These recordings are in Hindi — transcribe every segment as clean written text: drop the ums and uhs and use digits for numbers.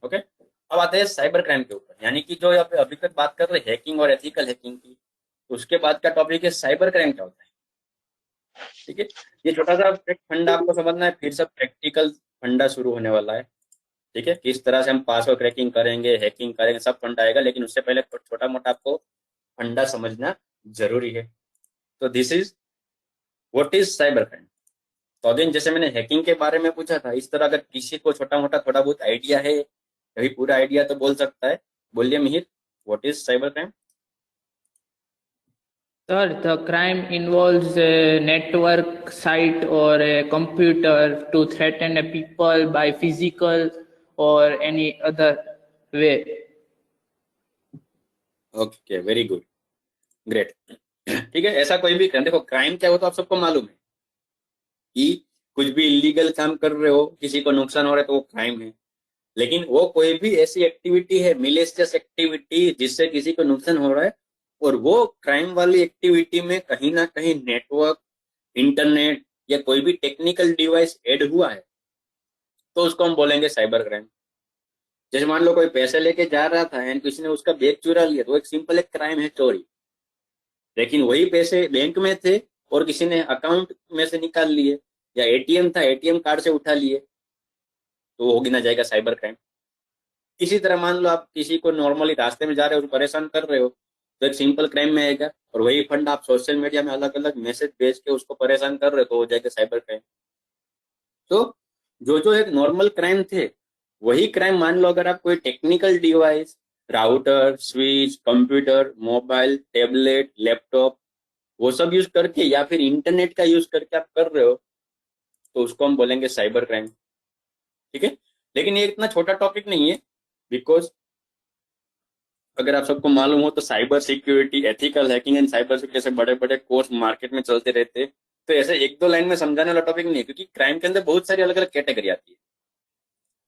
ओके, अब आते हैं साइबर क्राइम के ऊपर, यानी कि जो अभी तक बात कर रहे हैकिंग और एथिकल हैकिंग की, उसके बाद का टॉपिक है साइबर क्राइम क्या होता है। ठीक है, ये छोटा सा एक फंडा आपको समझना है, फिर सब प्रैक्टिकल फंडा शुरू होने वाला है। ठीक है, किस तरह से हम पासवर्ड क्रैकिंग करेंगे, हैकिंग करेंगे, सब फंडा आएगा, लेकिन उससे पहले छोटा मोटा आपको फंडा समझना जरूरी है। तो this is what is cyber crime. तो अगेन, जैसे मैंने हैकिंग के बारे में पूछा था, इस तरह अगर किसी को छोटा मोटा थोड़ा बहुत आइडिया है, कभी पूरा आइडिया, तो बोल सकता है। बोलिए Mihir, what is cyber crime. Sir, the crime involves a network site or a computer to threaten a people by physical or any other way. Okay, very good, great. ठीक है, ऐसा कोई भी क्राइम, देखो क्राइम क्या हो तो आप सबको मालूम है कि कुछ भी इलीगल काम कर रहे हो, किसी को नुकसान हो रहा है, तो वो क्राइम है। लेकिन वो कोई भी ऐसी एक्टिविटी है, मिलेशियस एक्टिविटी, जिससे किसी को नुकसान हो रहा है, और वो क्राइम वाली एक्टिविटी में कहीं ना कहीं नेटवर्क, इंटरनेट या कोई भी टेक्निकल डिवाइस ऐड हुआ है, तो उसको हम बोलेंगे साइबर क्राइम। जैसे मान लो कोई पैसे लेके जा रहा था एंड किसी ने उसका बैग चुरा लिया, तो एक सिंपल एक क्राइम है, चोरी। लेकिन वही पैसे बैंक में थे और किसी ने अकाउंट में से निकाल लिए, या एटीएम था, एटीएम कार्ड से उठा लिए, तो वो गिना जाएगा साइबर क्राइम। इसी तरह मान लो आप किसी को नॉर्मली रास्ते में जा रहे हो, उसको परेशान कर रहे हो, तो एक सिंपल क्राइम में आएगा। और वही फंड आप सोशल मीडिया में अलग अलग मैसेज भेज के उसको परेशान कर रहे हो, तो हो जाएगा साइबर क्राइम। तो जो जो एक नॉर्मल क्राइम थे, वही क्राइम मान लो अगर आप कोई technical device, router, switch, computer, mobile, tablet, laptop, वो सब यूज करके या फिर इंटरनेट का यूज करके आप कर रहे हो, तो उसको हम बोलेंगे साइबर क्राइम। ठीक है, लेकिन ये इतना छोटा टॉपिक नहीं है, बिकॉज अगर आप सबको मालूम हो तो cyber security, ethical hacking and cyber security से बड़े बड़े कोर्स मार्केट में चलते रहते हैं। तो ऐसे एक दो लाइन में समझाने वाला टॉपिक नहीं है, क्योंकि क्राइम के अंदर बहुत सारी अलग अलग कैटेगरी आती है।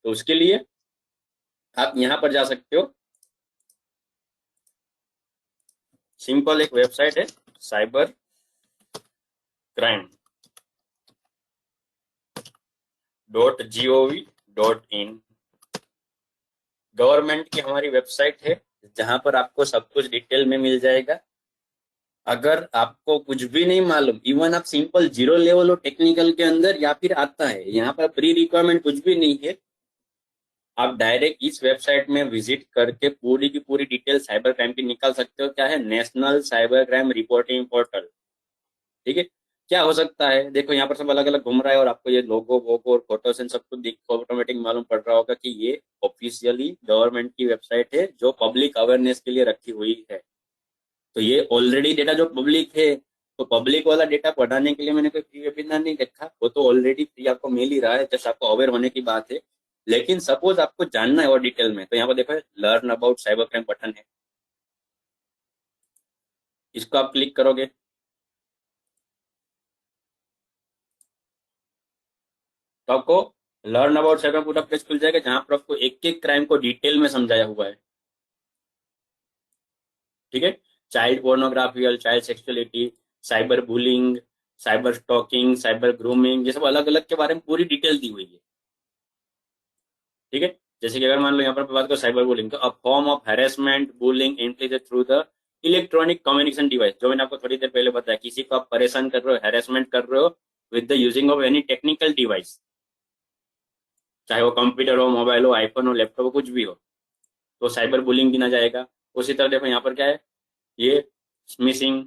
तो उसके लिए आप यहाँ पर जा सकते हो, सिंपल एक वेबसाइट है, साइबर क्राइम .gov.in। गवर्नमेंट की हमारी वेबसाइट है, जहां पर आपको सब कुछ डिटेल में मिल जाएगा। अगर आपको कुछ भी नहीं मालूम, इवन आप सिंपल जीरो लेवल हो टेक्निकल के अंदर, या फिर आता है, यहाँ पर प्री रिक्वायरमेंट कुछ भी नहीं है, आप डायरेक्ट इस वेबसाइट में विजिट करके पूरी की पूरी डिटेल साइबर क्राइम की निकाल सकते हो। क्या है? National cyber crime reporting portal. ठीक है, क्या हो सकता है, देखो यहाँ पर सब अलग अलग घूम रहा है, और आपको ये लोगो वोगो और फोटो से सब कुछ ऑटोमेटिक मालूम पड़ रहा होगा कि ये ऑफिशियली गवर्नमेंट की वेबसाइट है, जो पब्लिक अवेयरनेस के लिए रखी हुई है। तो ये ऑलरेडी डेटा जो पब्लिक है, तो पब्लिक वाला डेटा पढ़ाने के लिए मैंने कोई फ्री वेबिनार नहीं रखा, वो तो ऑलरेडी फ्री आपको मिल ही रहा है, जस्ट आपको अवेयर होने की बात है। लेकिन सपोज आपको जानना है और डिटेल में, तो यहाँ पर देखो learn about cyber crime button है, इसको आप क्लिक करोगे तो आपको लर्न अबाउट साइबर पूरा पेज खुल जाएगा, जहां पर आपको एक एक क्राइम को डिटेल में समझाया हुआ है। ठीक है, child pornography, child sexuality, cyber bullying, cyber stalking, cyber grooming, ये सब अलग अलग के बारे में पूरी डिटेल दी हुई है। ठीक है, जैसे कि अगर मान लो यहाँ पर बात करो साइबर बुलिंग, तो a form of harassment, bullying inflicted through the electronic communication device, जो मैंने आपको थोड़ी देर पहले बताया, किसी को आप परेशान कर रहे हो, हैरेसमेंट कर रहे हो with the using of any technical device, चाहे वो कंप्यूटर हो, मोबाइल हो, आईफोन हो, लैपटॉप हो, कुछ भी हो, तो साइबर बुलिंग गिना जाएगा। उसी तरह देखो यहाँ पर क्या है, ये smishing,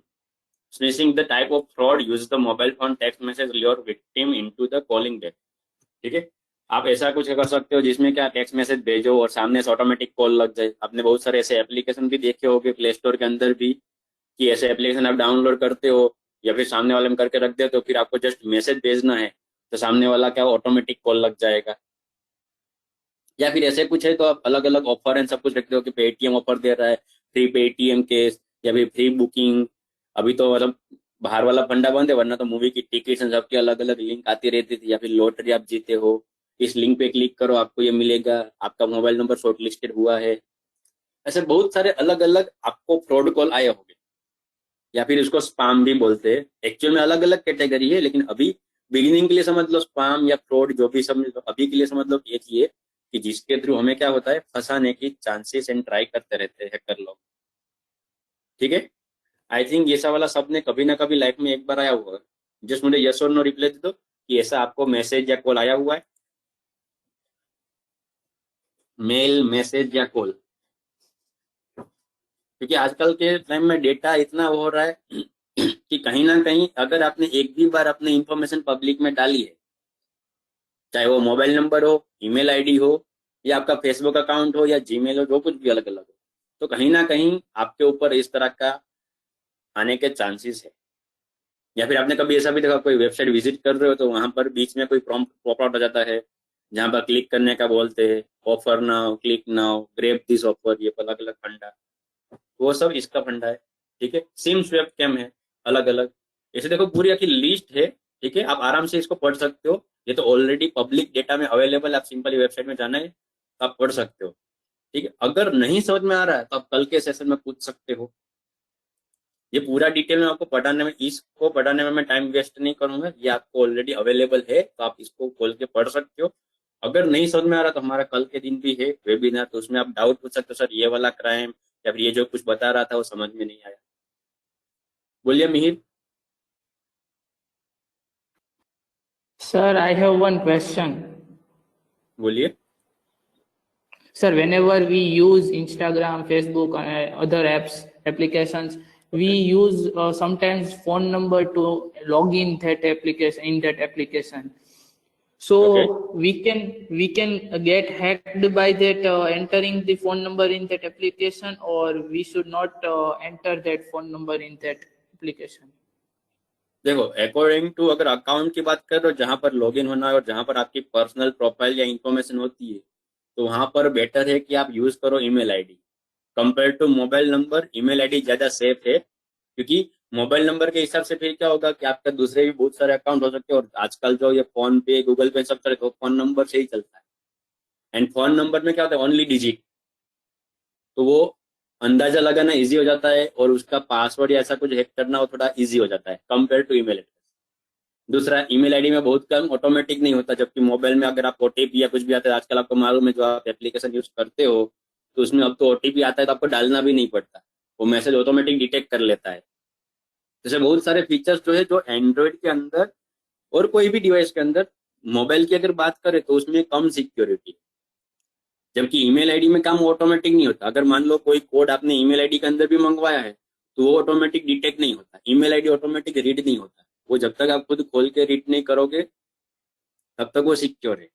smishing the type of fraud use the mobile phone text message your victim into the calling date. ठीक है, आप ऐसा कुछ कर सकते हो जिसमें क्या टेक्स्ट मैसेज भेजो और सामने से ऑटोमेटिक कॉल लग जाए। आपने बहुत सारे ऐसे एप्लीकेशन भी देखे होंगे प्ले स्टोर के अंदर भी, कि ऐसे एप्लीकेशन आप डाउनलोड करते हो या फिर सामने वाले में करके रख देते हो, फिर आपको जस्ट मैसेज भेजना है, तो सामने वाला क्या ऑटोमेटिक कॉल लग जाएगा। या फिर ऐसे कुछ है तो आप अलग अलग ऑफर एंड सब कुछ रखते हो कि पेटीएम ऑफर दे रहा है, फ्री पेटीएम केस, या फिर फ्री बुकिंग। अभी तो मतलब बाहर वाला फंडा बंद है, वरना तो मूवी की टिकट सबकी अलग अलग लिंक आती रहती थी, या फिर लॉटरी आप जीते हो, इस लिंक पे क्लिक करो आपको ये मिलेगा, आपका मोबाइल नंबर शॉर्ट लिस्टेड हुआ है। ऐसे बहुत सारे अलग अलग आपको फ्रॉड कॉल आए होंगे, या फिर उसको स्पैम भी बोलते हैं। एक्चुअल में अलग अलग कैटेगरी है, लेकिन अभी बिगिनिंग के लिए समझ लो स्पैम या फ्रॉड, जो भी समझ लो, अभी के लिए समझ लो एक ही है कि जिसके थ्रू हमें क्या होता है, फंसाने की चांसेस एंड ट्राई करते रहते हैं हैकर लोग। ठीक है, आई थिंक ये सब वाला शब्द ने कभी ना कभी लाइफ में एक बार आया हुआ है। जस्ट मुझे यस और नो रिप्लाई दे दो कि ऐसा आपको मैसेज या कॉल आया हुआ है, मेल, मैसेज या कॉल। क्योंकि आजकल के टाइम में डेटा इतना हो रहा है कि कहीं ना कहीं अगर आपने एक भी बार अपनी इंफॉर्मेशन पब्लिक में डाली है, चाहे वो मोबाइल नंबर हो, ईमेल आईडी हो, या आपका फेसबुक अकाउंट हो, या जीमेल हो, जो कुछ भी अलग अलग हो, तो कहीं ना कहीं आपके ऊपर इस तरह का आने के चांसेस है। या फिर आपने कभी ऐसा भी देखा, कोई वेबसाइट विजिट कर रहे हो तो वहां पर बीच में कोई प्रॉम्प्ट पॉप आउट हो जाता है, जहां पर क्लिक करने का बोलते हैं, offer now, click now, grab this offer, ये अलग अलग फंडा, वो सब इसका फंडा है। ठीक है, सिम स्वैप स्कैम है अलग अलग। ऐसे देखो पूरी आखिर लिस्ट है। ठीक है, आप आराम से इसको पढ़ सकते हो, ये तो ऑलरेडी पब्लिक डेटा में अवेलेबल, आप सिंपली वेबसाइट में जाना है तो आप पढ़ सकते हो। ठीक है, अगर नहीं समझ में आ रहा है तो आप कल के सेशन में पूछ सकते हो। ये पूरा डिटेल में आपको पढ़ाने में, इसको पढ़ाने में मैं टाइम वेस्ट नहीं करूंगा, ये आपको ऑलरेडी अवेलेबल है, तो आप इसको खोल के पढ़ सकते हो। अगर नहीं समझ में आ रहा तो हमारा कल के दिन भी है वेबिनार, तो उसमें आप डाउट पूछ सकते हो, सर ये वाला क्राइम या फिर ये जो कुछ बता रहा था वो समझ में नहीं आया। बोलिए Mihir. Sir, I have one question. बोलिए। Sir, whenever we use Instagram, Facebook, other apps, applications, we Okay. use sometimes phone number to log in that application, in that application. So Okay. we can get hacked by that entering the phone number in that application, or we should not enter that phone number in that application. देखो, अकॉर्डिंग टू, अगर अकाउंट की बात कर रहे हो जहां पर लॉगिन होना है और जहां पर आपकी पर्सनल प्रोफाइल या इंफॉर्मेशन होती है, तो वहां पर बेटर है कि आप यूज करो email ID compare to mobile number. Email ID ज्यादा सेफ है, क्योंकि मोबाइल नंबर के हिसाब से फिर क्या होगा कि आपका दूसरे भी बहुत सारे अकाउंट हो सकते हैं, और आजकल जो ये फोन पे, गूगल पे सब चले तो फोन नंबर से ही चलता है। एंड फोन नंबर में क्या होता है, ओनली डिजिट, तो वो अंदाजा लगाना इजी हो जाता है, और उसका पासवर्ड या ऐसा कुछ हैक करना वो थोड़ा इजी हो जाता है कंपेयर टू ईमेल एड्रेस। दूसरा, ईमेल आईडी में बहुत कम ऑटोमेटिक नहीं होता, जबकि मोबाइल में अगर आप ओटीपी या कुछ भी आता है, आजकल आपको मालूम है जो आप एप्लीकेशन यूज करते हो, तो उसमें अब तो ओटीपी आता है तो आपको डालना भी नहीं पड़ता, वो मैसेज ऑटोमेटिक डिटेक्ट कर लेता है। जैसे बहुत सारे फीचर्स जो है जो एंड्रॉइड के अंदर और कोई भी डिवाइस के अंदर, मोबाइल की अगर बात करें तो उसमें कम सिक्योरिटी, जबकि ईमेल आईडी में काम ऑटोमेटिक नहीं होता। अगर मान लो कोई कोड आपने ईमेल आईडी के अंदर भी मंगवाया है तो वो ऑटोमेटिक डिटेक्ट नहीं होता, ईमेल आईडी ऑटोमेटिक रीड नहीं होता, वो जब तक आप खुद खोल के रीड नहीं करोगे तब तक वो सिक्योर है।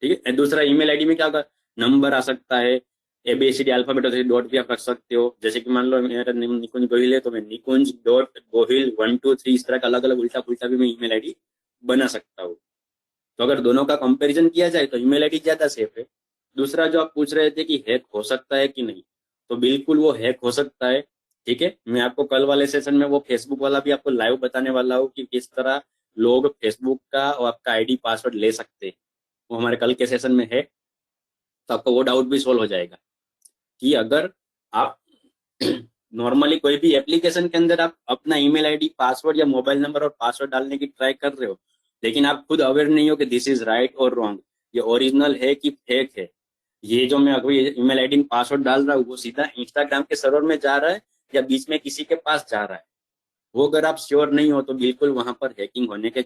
ठीक है, दूसरा ईमेल आईडी में क्या होगा, नंबर आ सकता है, एबीसीडी अल्फाबेट होता है, डॉट भी आप रख सकते हो। जैसे कि मान लो मेरा नेम निकुंज गोहिल है तो मैं निकुंज डॉट गोहिल 123, इस तरह का अलग अलग उल्टा पुल्टा भी मैं ईमेल आईडी बना सकता हूँ। तो अगर दोनों का कंपैरिजन किया जाए तो ईमेल आईडी ज्यादा सेफ है। दूसरा जो आप पूछ रहे थे कि हैक हो सकता है कि नहीं, तो बिल्कुल वो हैक हो सकता है। ठीक है, मैं आपको कल वाले सेशन में वो फेसबुक वाला भी आपको लाइव बताने वाला हूँ कि किस तरह लोग फेसबुक का और आपका आईडी पासवर्ड ले सकते हैं, वो हमारे कल के सेशन में है, तो आपको वो डाउट भी सोल्व हो जाएगा कि अगर आप नॉर्मली कोई भी एप्लीकेशन के अंदर आप अपना ईमेल आईडी, पासवर्ड या मोबाइल नंबर और पासवर्ड डालने की ट्राई कर रहे हो, लेकिन आप खुद अवेयर नहीं हो कि दिस इज राइट और रॉन्ग, ये ओरिजिनल है कि फेक है, ये जो मैं अभी ईमेल आईडी पासवर्ड डाल रहा हूँ वो सीधा इंस्टाग्राम के सर्वर में जा रहा है या बीच में किसी के पास जा रहा है, वो अगर आप श्योर नहीं हो तो बिल्कुल वहां पर हैकिंग होने के